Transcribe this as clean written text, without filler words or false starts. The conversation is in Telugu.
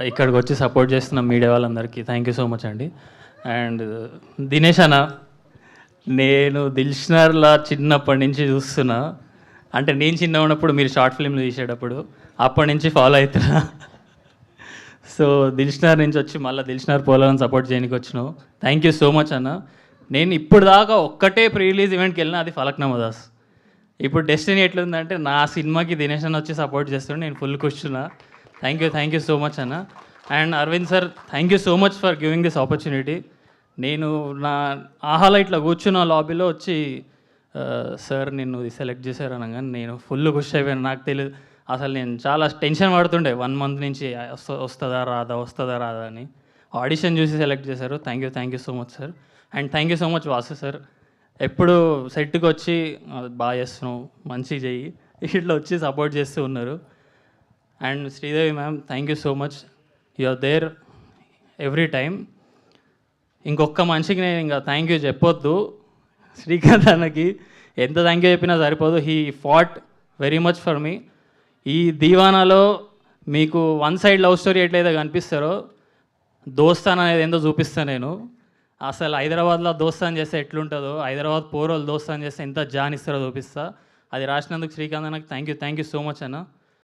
ఇక్కడికి వచ్చి సపోర్ట్ చేస్తున్న మీడియా వాళ్ళందరికీ థ్యాంక్ యూ సో మచ్ అండి. అండ్ దినేష్ అన్న, నేను దిల్షనర్లా చిన్నప్పటి నుంచి చూస్తున్నా. అంటే నేను చిన్న ఉన్నప్పుడు మీరు షార్ట్ ఫిల్మ్లు తీసేటప్పుడు అప్పటి నుంచి ఫాలో అవుతున్నా. సో దిల్షనర్ నుంచి వచ్చి మళ్ళీ దిల్షనర్ పోలని సపోర్ట్ చేయడానికి వచ్చినావు. థ్యాంక్ యూ సో మచ్ అన్న. నేను ఇప్పుడు దాకా ఒక్కటే ప్రీ రిలీజ్ ఈవెంట్కి వెళ్ళినా, అది ఫలక్నామా దాస్. ఇప్పుడు డెస్టినీ ఎట్లుందంటే నా సినిమాకి దినేష్ అన్న వచ్చి సపోర్ట్ చేస్తుంటే నేను ఫుల్ కూర్చున్నా. థ్యాంక్ యూ సో మచ్ అన్న. And Aravind sir, thank you so much for giving this opportunity. నేను నా ఆహాలో ఇట్లా కూర్చున్న లాబీలో వచ్చి సార్ నిన్ను సెలెక్ట్ చేశారు అనగానే నేను ఫుల్ ఖుషి అయిపోయాను. నాకు తెలియదు అసలు, నేను చాలా టెన్షన్ పడుతుండే 1 month నుంచి వస్తుందా రాదా అని. ఆడిషన్ చూసి సెలెక్ట్ చేశారు. Thank you so much sir. And thank you so much Vasu sir. ఎప్పుడు సెట్కి వచ్చి బాగా చేస్తున్నావు, మంచిగా చెయ్యి, ఇట్లా వచ్చి సపోర్ట్ చేస్తూ ఉన్నారు. And Sridevi ma'am, thank you so much. You are there every time. ఇంకొక మనిషికి నేను ఇంకా థ్యాంక్ యూ చెప్పొద్దు, శ్రీకాంత్ అన్నకి ఎంత థ్యాంక్ యూ చెప్పినా సరిపోదు. He fat very much for me. ఈ దీవానాలో మీకు వన్ సైడ్ లవ్ స్టోరీ ఎట్లయితే కనిపిస్తారో, దోస్తాన్ అనేది ఏందో చూపిస్తాను నేను. అసలు హైదరాబాద్లో దోస్తాన్ చేస్తే ఎట్లుంటుందో, హైదరాబాద్ పోరోలు దోస్తాన్ చేస్తే ఎంత జాన్ ఇస్తారో చూపిస్తా. అది రాసినందుకు శ్రీకాంత్ అన్నకి థ్యాంక్ యూ సో మచ్ అన్న.